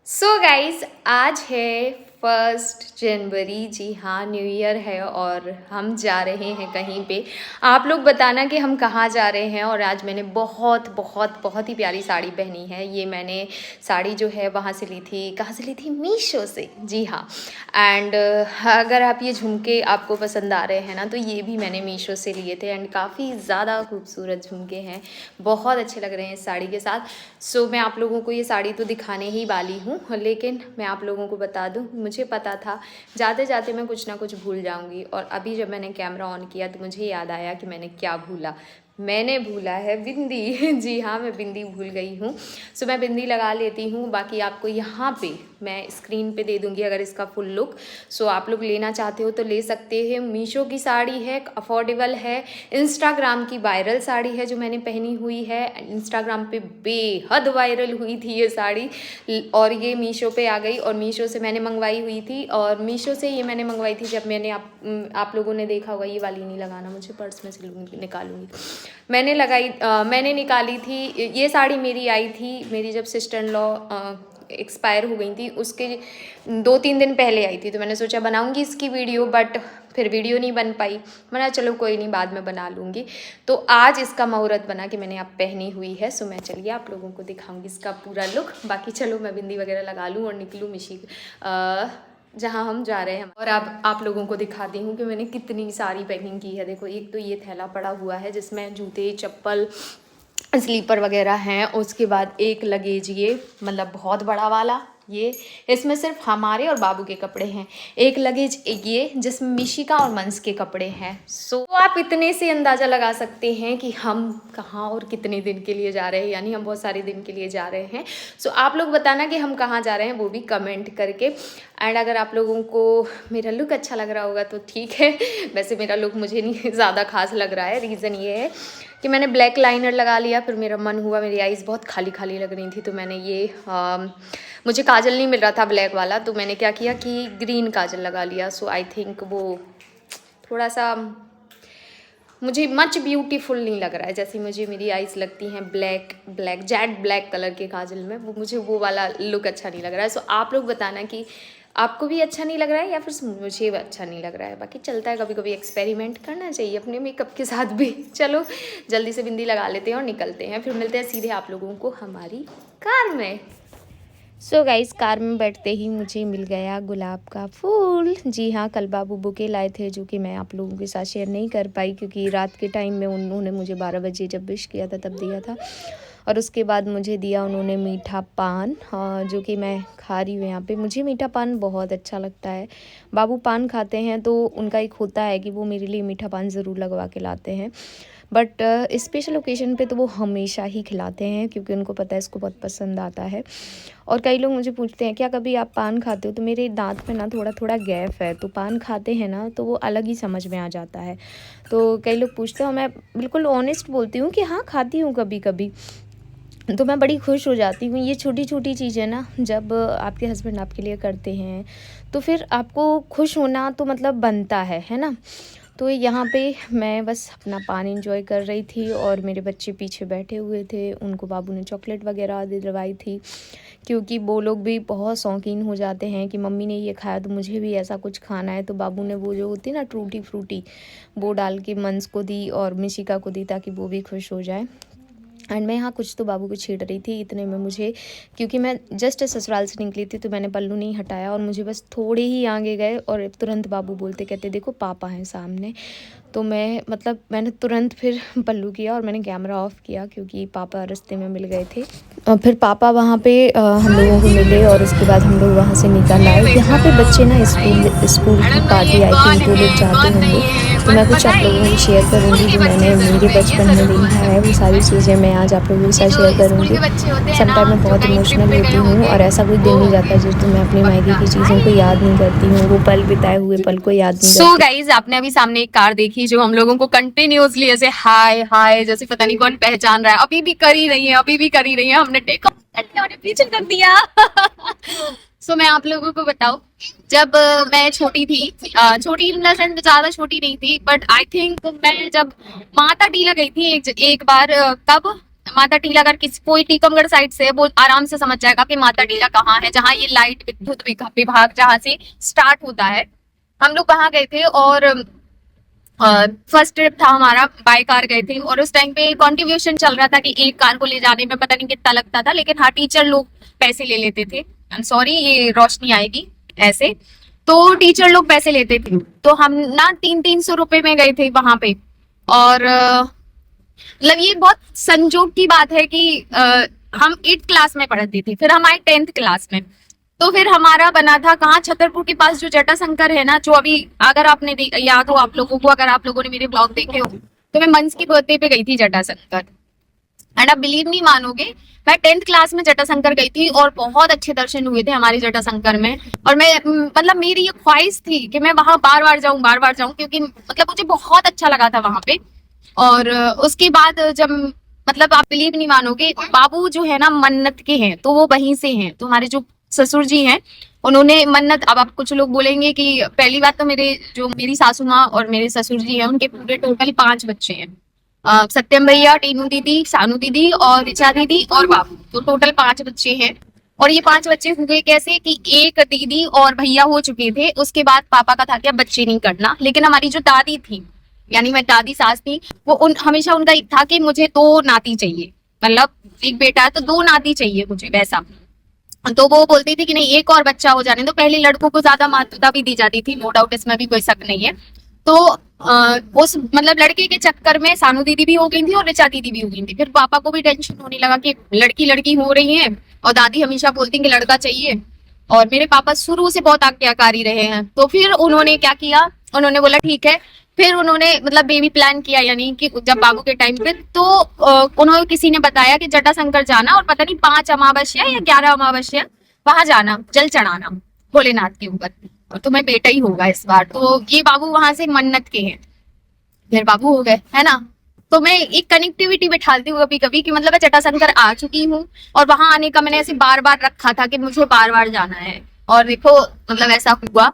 So guys, आज है 1 जनवरी। जी हाँ, न्यू ईयर है और हम जा रहे हैं कहीं पे। आप लोग बताना कि हम कहाँ जा रहे हैं। और आज मैंने बहुत बहुत बहुत ही प्यारी साड़ी पहनी है। ये मैंने साड़ी जो है वहाँ से ली थी, कहाँ से ली थी? मीशो से। जी हाँ। एंड अगर आप ये झुमके आपको पसंद आ रहे हैं ना, तो ये भी मैंने मीशो से लिए थे। एंड काफ़ी ज़्यादा खूबसूरत झुमके हैं, बहुत अच्छे लग रहे हैं इस साड़ी के साथ। सो मैं आप लोगों को ये साड़ी तो दिखाने ही वाली हूँ, लेकिन मैं आप लोगों को बता दूँ, मुझे पता था जाते जाते मैं कुछ ना कुछ भूल जाऊँगी। और अभी जब मैंने कैमरा ऑन किया तो मुझे याद आया कि मैंने क्या भूला। मैंने भूला है बिंदी। जी हाँ, मैं बिंदी भूल गई हूँ। सो मैं बिंदी लगा लेती हूँ। बाकी आपको यहाँ पे मैं स्क्रीन पे दे दूँगी अगर इसका फुल लुक। सो आप लोग लेना चाहते हो तो ले सकते हैं। मीशो की साड़ी है, अफोर्डेबल है, इंस्टाग्राम की वायरल साड़ी है जो मैंने पहनी हुई है। इंस्टाग्राम पे बेहद वायरल हुई थी ये साड़ी, और ये मीशो पे आ गई और मीशो से मैंने मंगवाई हुई थी। और मीशो से ये मैंने मंगवाई थी जब मैंने आप लोगों ने देखा होगा। ये वाली नहीं लगाना, मुझे पर्स में से निकालूंगी। मैंने निकाली थी ये साड़ी। मेरी आई थी, मेरी जब सिस्टर इन लॉ एक्सपायर हो गई थी उसके 2-3 दिन पहले आई थी। तो मैंने सोचा बनाऊंगी इसकी वीडियो, बट फिर वीडियो नहीं बन पाई। मैंने चलो कोई नहीं, बाद में बना लूँगी। तो आज इसका मुहूर्त बना कि मैंने अब पहनी हुई है। सो मैं चलिए आप लोगों को दिखाऊंगी इसका पूरा लुक। बाकी चलो मैं बिंदी वगैरह लगा लूँ और निकलूँ मिशी जहाँ हम जा रहे हैं। और अब आप लोगों को दिखाती हूँ कि मैंने कितनी सारी पैकिंग की है। देखो, एक तो ये थैला पड़ा हुआ है जिसमें जूते, चप्पल, स्लीपर वगैरह हैं। उसके बाद एक लगेज, ये मतलब बहुत बड़ा वाला, ये इसमें सिर्फ हमारे और बाबू के कपड़े हैं। एक लगेज ये जिसमें मिशिका और मंस के कपड़े हैं। सो आप इतने से अंदाज़ा लगा सकते हैं कि हम कहाँ और कितने दिन के लिए जा रहे हैं। यानी हम बहुत सारे दिन के लिए जा रहे हैं। सो आप लोग बताना कि हम कहाँ जा रहे हैं, वो भी कमेंट करके। एंड अगर आप लोगों को मेरा लुक अच्छा लग रहा होगा तो ठीक है। वैसे मेरा लुक मुझे नहीं ज़्यादा खास लग रहा है। रीज़न ये है कि मैंने ब्लैक लाइनर लगा लिया, फिर मेरा मन हुआ, मेरी आईज़ बहुत खाली खाली लग रही थी, तो मैंने ये मुझे काजल नहीं मिल रहा था ब्लैक वाला, तो मैंने क्या किया कि ग्रीन काजल लगा लिया। सो आई थिंक वो थोड़ा सा मुझे मच ब्यूटीफुल नहीं लग रहा है, जैसे मुझे मेरी आईज़ लगती हैं black black Z black colour के काजल में। वो मुझे वो वाला लुक अच्छा नहीं लग रहा है। सो आप लोग बताना कि आपको भी अच्छा नहीं लग रहा है या फिर मुझे भी अच्छा नहीं लग रहा है। बाकी चलता है, कभी कभी एक्सपेरिमेंट करना चाहिए अपने मेकअप के साथ भी। चलो जल्दी से बिंदी लगा लेते हैं और निकलते हैं, फिर मिलते हैं सीधे आप लोगों को हमारी कार में। सो गाइस, कार में बैठते ही मुझे मिल गया गुलाब का फूल। जी हाँ, कल बाबू बुके लाए थे जो कि मैं आप लोगों के साथ शेयर नहीं कर पाई, क्योंकि रात के टाइम में उन्होंने मुझे 12 बजे जब विश किया था तब दिया था। और उसके बाद मुझे दिया उन्होंने मीठा पान, हाँ, जो कि मैं खा रही हूँ यहाँ पे। मुझे मीठा पान बहुत अच्छा लगता है। बाबू पान खाते हैं तो उनका एक होता है कि वो मेरे लिए मीठा पान ज़रूर लगवा के लाते हैं। बट स्पेशल ओकेजन पे तो वो हमेशा ही खिलाते हैं, क्योंकि उनको पता है इसको बहुत पसंद आता है। और कई लोग मुझे पूछते हैं क्या कभी आप पान खाते हो, तो मेरे दांत में ना थोड़ा थोड़ा गैप है, तो पान खाते हैं ना तो वो अलग ही समझ में आ जाता है। तो कई लोग पूछते हैं, मैं बिल्कुल ऑनेस्ट बोलती हूँ कि हाँ, खाती हूँ कभी कभी। तो मैं बड़ी खुश हो जाती हूँ। ये छोटी छोटी चीज़ें ना जब आपके हस्बैंड आपके लिए करते हैं तो फिर आपको खुश होना तो मतलब बनता है ना। तो यहाँ पे मैं बस अपना पान एंजॉय कर रही थी और मेरे बच्चे पीछे बैठे हुए थे। उनको बाबू ने चॉकलेट वगैरह दिलवाई थी, क्योंकि वो लोग भी बहुत शौकीन हो जाते हैं कि मम्मी ने ये खाया तो मुझे भी ऐसा कुछ खाना है। तो बाबू ने वो जो होती है ना टूटी फ्रूटी, वो डाल के मंस को दी और मिशिका को दी ताकि वो भी खुश हो जाए। एंड मैं यहाँ कुछ तो बाबू को छेड़ रही थी, इतने में मुझे, क्योंकि मैं जस्ट ससुराल से निकली थी तो मैंने पल्लू नहीं हटाया और मुझे बस थोड़े ही आगे गए और तुरंत बाबू बोलते कहते देखो पापा हैं सामने। तो मैंने तुरंत फिर पल्लू किया और मैंने कैमरा ऑफ किया, क्योंकि पापा रास्ते में मिल गए थे। फिर पापा वहाँ पे हम लोगों को मिले और उसके बाद हम लोग वहाँ से निकल आए। यहाँ पे बच्चे ना स्कूल की पार्टी आई थी, वो लोग जाते होंगे, तो मैं कुछ आप लोगों को शेयर करूँगी जो मैंने मेरे बचपन में देखा है। वो सारी चीज़ें मैं आज आप लोगों के साथ शेयर करूँगी। समटाइम मैं बहुत इमोशनल होती हूँ और ऐसा कोई दिन नहीं जाता जिस दिन मैं अपनी मायके की चीज़ों को याद नहीं करती हूँ, वो पल बिताए हुए पल को याद नहीं करती। सो गाइज, आपने अभी सामने एक कार देखी जो हम लोगों को कंटिन्यूअसली ऐसे हाय हाय जैसे पता नहीं कौन पहचान रहा है, अभी भी कर ही रही है, अभी भी कर ही रही है। हमने टेक पीछे कर दिया। सो मैं आप लोगों को बताऊं, जब मैं छोटी थी, छोटी इन द सेंस ज्यादा छोटी नहीं थी, बट आई थिंक मैं जब माता टीला गई थी एक बार, कब माता टीला अगर किसी कोई टीकमगढ़ साइड से वो आराम से समझ जाएगा कि माता टीला कहाँ है, जहाँ ये लाइट विद्युत विभाग जहाँ से स्टार्ट होता है। हम लोग वहां गए थे और फर्स्ट ट्रिप था हमारा, बाय कार गए थे और उस टाइम पे कॉन्ट्रीब्यूशन चल रहा था कि एक कार को ले जाने में पता नहीं कितना लगता था, लेकिन हाँ टीचर लोग पैसे ले लेते थे। आई एम सॉरी, ये रोशनी आएगी ऐसे, तो टीचर लोग पैसे लेते थे। तो हम ना 300 रुपए में गए थे वहां पे। और मतलब ये बहुत संजोग की बात है कि हम 8th क्लास में पढ़ती थी, फिर हम आए 10th क्लास में। तो फिर हमारा बना था कहाँ, छतरपुर के पास जो जटाशंकर है ना, जो अभी अगर आपने याद हो आप लोगों को, अगर आप लोगों ने मेरे ब्लॉग देखे हो, तो मैं मंस की बर्थडे पे गई थी जटाशंकर। एंड आप बिलीव नहीं मानोगे, मैं 10th क्लास में जटाशंकर गई थी और बहुत अच्छे दर्शन हुए थे हमारे जटाशंकर में। और मैं मतलब मेरी ये ख्वाहिश थी कि मैं वहां बार बार जाऊं, क्योंकि मतलब मुझे बहुत अच्छा लगा था वहां पे। और उसके बाद जब मतलब आप बिलीव नहीं मानोगे, बाबू जो है ना मन्नत के हैं, तो वो वहीं से हैं। तो हमारे जो ससुर जी हैं उन्होंने मन्नत, अब आप कुछ लोग बोलेंगे कि पहली बात तो मेरी सासू माँ और मेरे ससुर जी हैं, उनके पूरे टोटल 5 बच्चे हैं। सत्यम भैया, टीनू दीदी, सानू दीदी और ऋचा दीदी और बाबू, तो टोटल 5 बच्चे हैं। और ये 5 बच्चे हुए कैसे कि एक दीदी और भैया हो चुके थे, उसके बाद पापा का था कि अब बच्चे नहीं करना। लेकिन हमारी जो दादी थी, यानी मैं दादी सास थी, वो हमेशा उनका एक था कि मुझे 2 नाती चाहिए, मतलब एक बेटा है तो 2 नाती चाहिए मुझे, वैसा। तो वो बोलती थी कि नहीं, एक और बच्चा हो जाने तो। पहले लड़कों को ज्यादा महत्वता भी दी जाती थी, नो डाउट, इसमें भी कोई शक नहीं है। तो उस मतलब लड़के के चक्कर में सानू दीदी भी हो गई थी और ऋचा दीदी भी हो गई थी। फिर पापा को भी टेंशन होने लगा कि लड़की हो रही है, और दादी हमेशा बोलती कि लड़का चाहिए। और मेरे पापा शुरू से बहुत आज्ञाकारी रहे हैं, तो फिर उन्होंने क्या किया, उन्होंने बोला ठीक है। फिर उन्होंने मतलब बेबी प्लान किया, यानी कि जब बाबू के टाइम पे, तो उन्होंने किसी ने बताया कि जटाशंकर जाना और पता नहीं 5 अमावस्या या 11 अमावस्या वहां जाना, जल चढ़ाना भोलेनाथ के ऊपर, और तुम्हें बेटा ही होगा इस बार। तो ये बाबू वहां से मन्नत के हैं, फिर बाबू हो गए, है ना। तो मैं एक कनेक्टिविटी बैठाती हूँ कभी कभी कि मतलब मैं जटाशंकर आ चुकी हूँ और वहां आने का मैंने ऐसे बार बार रखा था कि मुझे बार बार जाना है। और देखो मतलब ऐसा हुआ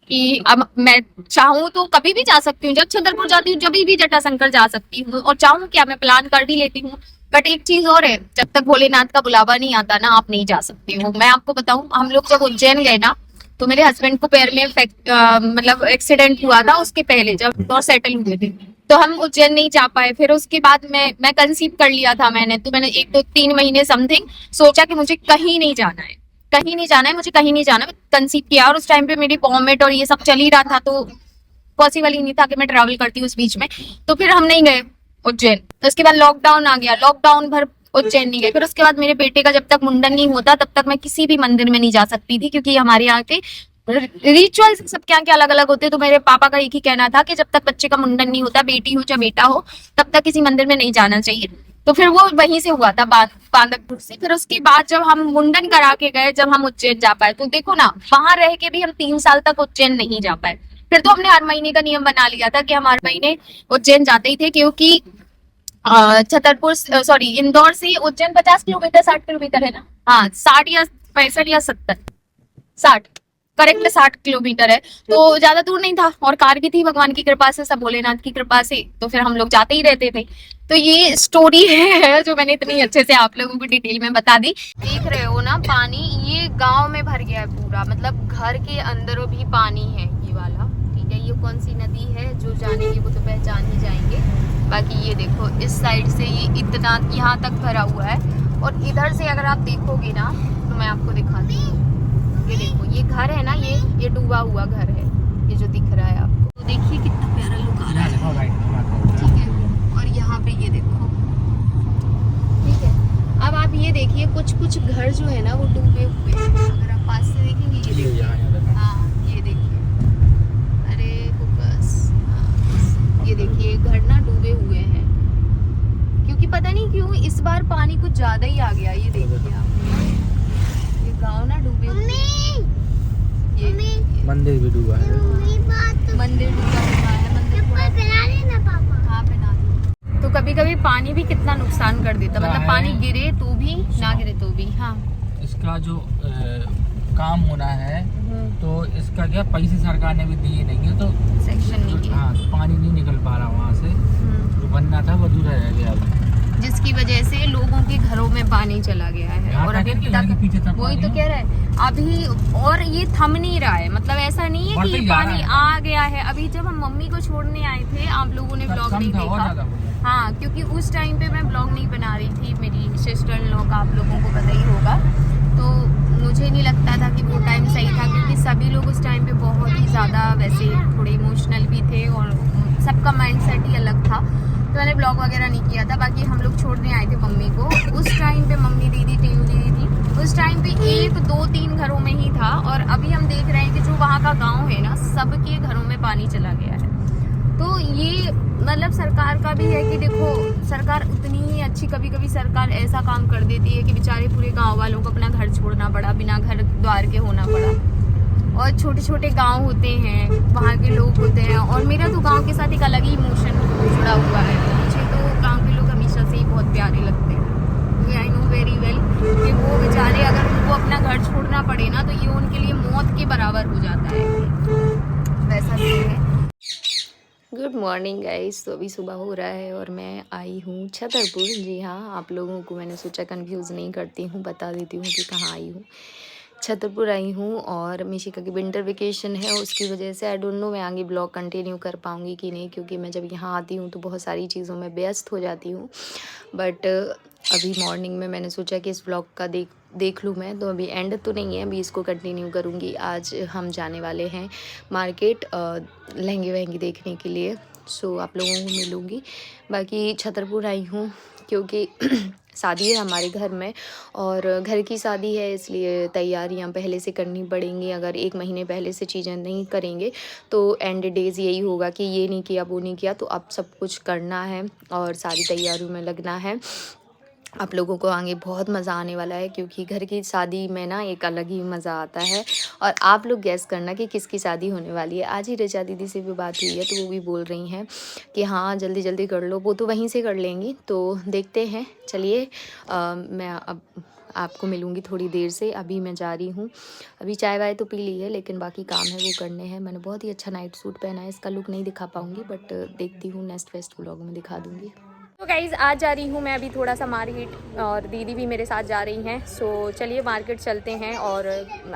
कि अब मैं चाहूँ तो कभी भी जा सकती हूँ, जब छतरपुर जाती हूँ जब भी जटाशंकर जा सकती हूँ, और चाहूँ क्या मैं प्लान कर भी लेती हूँ। बट एक चीज और है, जब तक भोलेनाथ का बुलावा नहीं आता ना, आप नहीं जा सकती हूँ। मैं आपको बताऊं, हम लोग जब उज्जैन गए ना, तो मेरे हस्बैंड को पैर में मतलब एक्सीडेंट हुआ था, उसके पहले जब और सेटल हुए थे, तो हम उज्जैन नहीं जा पाए। फिर उसके बाद मैं कंसीव कर लिया था मैंने, तो मैंने 1-2-3 महीने समथिंग सोचा कि मुझे कहीं नहीं जाना है, मुझे कहीं नहीं जाना है, कंसीव किया। और उस टाइम पे मेरी वॉमिट और ये सब चल ही रहा था, तो पॉसिबल ही नहीं था कि मैं ट्रैवल करती हूँ उस बीच में। तो फिर हम नहीं गए उज्जैन। तो उसके बाद लॉकडाउन आ गया, लॉकडाउन भर उज्जैन नहीं गए। फिर उसके बाद मेरे बेटे का जब तक मुंडन नहीं होता तब तक मैं किसी भी मंदिर में नहीं जा सकती थी, क्योंकि हमारे यहाँ के रिचुअल्स सब क्या क्या अलग अलग होते। तो मेरे पापा का एक ही कहना था कि जब तक बच्चे का मुंडन नहीं होता, बेटी हो चाहे बेटा हो, तब तक किसी मंदिर में नहीं जाना चाहिए। तो फिर वो वहीं से हुआ था, बांदकपुर से। फिर उसके बाद जब हम मुंडन करा के गए, जब हम उज्जैन जा पाए, तो देखो ना, वहां रह के भी हम 3 साल तक उज्जैन नहीं जा पाए। फिर तो हमने हर महीने का नियम बना लिया था कि हम हर महीने उज्जैन जाते ही थे, क्योंकि इंदौर से उज्जैन 50 किलोमीटर 60 किलोमीटर है ना, हाँ 60 या 65 या 70, 60 करेक्ट 60 किलोमीटर है, तो ज्यादा दूर नहीं था। और कार भी थी भगवान की कृपा से, सब भोलेनाथ की कृपा से, तो फिर हम लोग जाते ही रहते थे। तो ये स्टोरी है जो मैंने इतनी अच्छे से आप लोगों को डिटेल में बता दी। देख रहे हो ना, पानी ये गांव में भर गया है पूरा, मतलब घर के अंदर भी पानी है ये वाला। ठीक है, ये कौन सी नदी है, जो जानेंगे वो तो पहचान ही जाएंगे। बाकी ये देखो इस साइड से ये इतना यहाँ तक भरा हुआ है, और इधर से अगर आप देखोगे ना तो मैं आपको दिखाती हूँ। ये देखो, ये घर है ना, ये डूबा हुआ घर है, ये जो दिख रहा है आपको। तो देखिए कितना प्यारा लुक आ रहा है, ठीक है। और यहाँ पे ये देखो, ठीक है। अब आप ये देखिए, कुछ घर जो है ना वो डूबे हुए हैं। अगर आप पास से देखेंगे, ये देखिए, हाँ ये देखिए, अरे फोकस, हाँ ये देखिए घर ना डूबे हुए हैं, क्योंकि पता नहीं क्यों इस बार पानी कुछ ज्यादा ही आ गया। ये देखिए आप, ये गाँव ना डूबे हुए, ये मंदिर भी डूबा है, मंदिर डूबा हुआ है, मंदिर बना लेना पापा, हाँ बना दो। तो कभी कभी पानी भी कितना नुकसान कर देता, मतलब पानी गिरे तो भी, ना गिरे तो भी। हाँ, इसका जो काम होना है, तो इसका क्या पैसे सरकार ने भी दिए नहीं है, तो सेक्शन नहीं है, हाँ पानी नहीं निकल पा रहा वहाँ से, जो बनना था वो अधूरा रह गया। जिसकी वजह से लोगों के घरों में पानी चला गया है। और अभी तक वही तो कह रहा है अभी, और ये थम नहीं रहा है, मतलब ऐसा नहीं है कि पानी आ गया है। अभी जब हम मम्मी को छोड़ने आए थे, आप लोगों ने ब्लॉग नहीं देखा, हाँ, क्योंकि उस टाइम पे मैं ब्लॉग नहीं बना रही थी, मेरी सिस्टर इन लॉ का आप लोगों को पता ही होगा, तो मुझे नहीं लगता था कि वो टाइम सही था, क्योंकि सभी लोग उस टाइम पे बहुत ही ज़्यादा वैसे थोड़े इमोशनल भी थे और सबका माइंडसेट ही अलग था, तो मैंने ब्लॉग वगैरह नहीं किया था। बाकी हम लोग छोड़ने आए थे मम्मी को, उस टाइम पे मम्मी दीदी टीयू दीदी थी, उस टाइम पे 1 2 3 घरों में ही था, और अभी हम देख रहे हैं कि जो वहाँ का गांव है ना, सबके घरों में पानी चला गया है। तो ये मतलब सरकार का भी है कि देखो, सरकार उतनी ही अच्छी, कभी कभी सरकार ऐसा काम कर देती है कि बेचारे पूरे गाँव वालों को अपना घर छोड़ना पड़ा, बिना घर द्वार के होना पड़ा, और छोटे छोटे गांव होते हैं, वहाँ के लोग होते हैं, और मेरा तो गांव के साथ एक अलग ही इमोशन जुड़ा हुआ है। मुझे तो गांव के लोग हमेशा से ही बहुत प्यारे लगते हैं। आई नो वेरी वेल कि वो बेचारे अगर उनको अपना घर छोड़ना पड़े ना, तो ये उनके लिए मौत के बराबर हो जाता है, वैसा सीन है। गुड मॉर्निंग गाइस, तो अभी सुबह हो रहा है और मैं आई हूँ छतरपुर। जी हाँ, आप लोगों को मैंने सोचा कंफ्यूज नहीं करती हूँ, बता देती हूँ कि कहाँ आई हूँ। छतरपुर आई हूँ, और मिशिका की विंटर वेकेशन है, उसकी वजह से आई डोंट नो मैं आगे ब्लॉग कंटिन्यू कर पाऊँगी कि नहीं, क्योंकि मैं जब यहाँ आती हूँ तो बहुत सारी चीज़ों में व्यस्त हो जाती हूँ। बट अभी मॉर्निंग में मैंने सोचा कि इस ब्लॉग का देख लूँ मैं, तो अभी एंड तो नहीं है, अभी इसको कंटिन्यू करूँगी। आज हम जाने वाले हैं मार्केट लहंगे वहंगे देखने के लिए, सो आप लोगों को मिलूँगी। बाकी छतरपुर आई हूँ क्योंकि शादी है हमारे घर में, और घर की शादी है, इसलिए तैयारियां पहले से करनी पड़ेंगी। अगर 1 महीने पहले से चीज़ें नहीं करेंगे तो एंड डेज़ यही होगा कि ये नहीं किया वो नहीं किया, तो अब सब कुछ करना है और सारी तैयारियों में लगना है। आप लोगों को आगे बहुत मज़ा आने वाला है, क्योंकि घर की शादी में ना एक अलग ही मज़ा आता है। और आप लोग गैस करना कि किसकी शादी होने वाली है। आज ही रिचा दीदी से भी बात हुई है, तो वो भी बोल रही हैं कि हाँ जल्दी जल्दी कर लो, वो तो वहीं से कर लेंगी, तो देखते हैं। चलिए मैं अब आपको मिलूँगी थोड़ी देर से। अभी मैं जा रही हूँ, अभी चाय वाय तो पी ली है, लेकिन बाकी काम है वो करने हैं। मैंने बहुत ही अच्छा नाइट सूट पहना है, इसका लुक नहीं दिखा पाऊँगी, बट देखती हूँ नेक्स्ट फेस्ट व्लॉग में दिखा दूँगी। तो गाइज़ आज जा रही हूँ मैं अभी थोड़ा सा मार्केट, और दीदी भी मेरे साथ जा रही हैं। सो चलिए मार्केट चलते हैं, और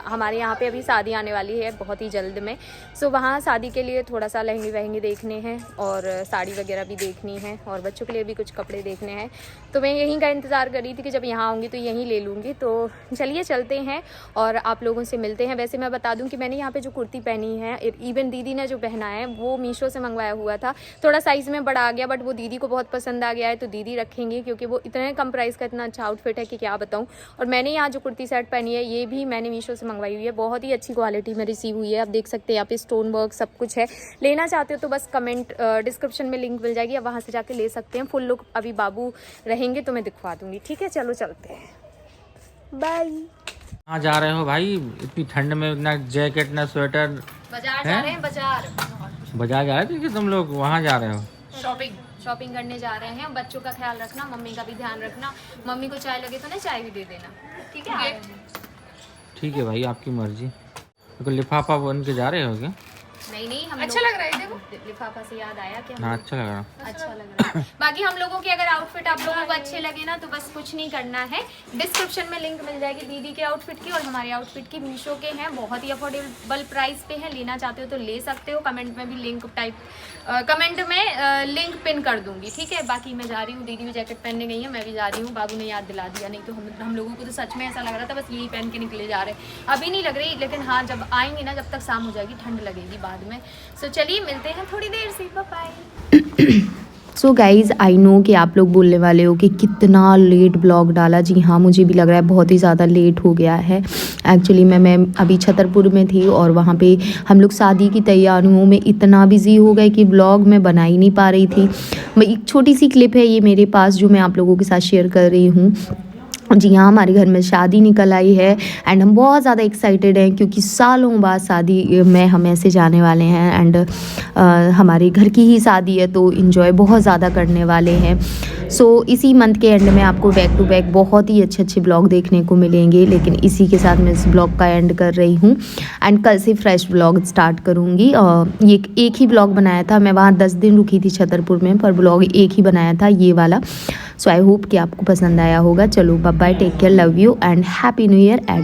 हमारे यहाँ पे अभी शादी आने वाली है बहुत ही जल्द में। सो वहाँ शादी के लिए थोड़ा सा लहंगे वहंगे देखने हैं, और साड़ी वगैरह भी देखनी है, और बच्चों के लिए भी कुछ कपड़े देखने हैं। तो मैं यहीं का इंतज़ार कर रही थी कि जब यहाँ आऊँगी तो यहीं ले लूँगी। तो चलिए चलते हैं और आप लोगों से मिलते हैं। वैसे मैं बता दूँ कि मैंने यहाँ पर जो कुर्ती पहनी है, इवन दीदी ने जो पहना है वो मीशो से मंगवाया हुआ था, थोड़ा साइज़ में बड़ा आ गया, बट वो दीदी को बहुत पसंद आ गया है, तो दीदी रखेंगी, क्योंकि वो इतने कम प्राइस का इतना अच्छा आउटफिट है कि क्या बताऊं। और मैंने यहाँ जो कुर्ती सेट पहनी है, ये भी मैंने मीशो से मंगवाई हुई है, बहुत ही अच्छी क्वालिटी में रिसीव हुई है। आप देख सकते हैं यहाँ पे स्टोन वर्क सब कुछ है। लेना चाहते हो तो बस कमेंट डिस्क्रिप्शन में लिंक मिल जाएगी, आप वहाँ से जाके ले सकते हैं। फुल लुक अभी बाबू रहेंगे तो मैं दिखवा दूंगी, ठीक है। चलो चलते हैं, बाय। कहाँ जा रहे हो भाई इतनी ठंड में, ना जैकेट ना स्वेटर? बाजार जा रहे हैं, बाजार जा रहे थे कि तुम लोग वहाँ जा रहे हो? शॉपिंग करने जा रहे हैं। बच्चों का ख्याल रखना, मम्मी का भी ध्यान रखना। मम्मी को चाय लगे तो ना चाय भी दे देना, ठीक है? ठीक है भाई, आपकी मर्जी। तो लिफाफा बन के जा रहे हो क्या? नहीं हम अच्छा लग रहा है। देखो लिफाफा से याद आया कि हाँ अच्छा लग रहा है। बाकी हम लोगों के अगर आउटफिट आप लोगों को अच्छे लगे ना, तो बस कुछ नहीं करना है, डिस्क्रिप्शन में लिंक मिल जाएगी दीदी के आउटफिट की और हमारे आउटफिट की। मीशो के हैं, बहुत ही अफोर्डेबल प्राइस पे है, लेना चाहते हो तो ले सकते हो। कमेंट में भी लिंक पिन कर दूंगी, ठीक है। बाकी मैं जा रही हूँ, दीदी भी जैकेट पहनने गई है, मैं भी जा रही हूँ। बाबू ने याद दिला दिया, नहीं तो हम लोगों को तो सच में ऐसा लग रहा था बस यही पहन के निकले जा रहे। अभी नहीं लग रही, लेकिन हाँ जब आएंगे ना, जब तक शाम हो जाएगी ठंड लगेगी बाद में। सो चलिए मिलते हैं थोड़ी देर से, bye. So guys I know कि आप लोग बोलने वाले हो कि कितना लेट ब्लॉग डाला। जी हाँ, मुझे भी लग रहा है बहुत ही ज़्यादा लेट हो गया है। एक्चुअली मैं अभी छतरपुर में थी, और वहाँ पे हम लोग शादी की तैयारियों में इतना बिजी हो गए कि ब्लॉग मैं बना ही नहीं पा रही थी। एक छोटी सी क्लिप है ये मेरे पास, जो मैं आप लोगों के साथ शेयर कर रही हूँ। जी हाँ, हमारे घर में शादी निकल आई है, एंड हम बहुत ज़्यादा एक्साइटेड हैं, क्योंकि सालों बाद शादी में हम ऐसे जाने वाले हैं। एंड हमारे घर की ही शादी है, तो इन्जॉय बहुत ज़्यादा करने वाले हैं। सो इसी मंथ के एंड में आपको बैक टू बैक बहुत ही अच्छे ब्लॉग देखने को मिलेंगे। लेकिन इसी के साथ मैं इस ब्लॉग का एंड कर रही हूँ, एंड कल से फ्रेश ब्लॉग स्टार्ट करूँगी। ये एक ही ब्लॉग बनाया था, मैं वहाँ 10 दिन रुकी थी छतरपुर में, पर ब्लॉग एक ही बनाया था, ये वाला। सो आई होप कि आपको पसंद आया होगा। चलो bye bye, take care, love you and happy new year add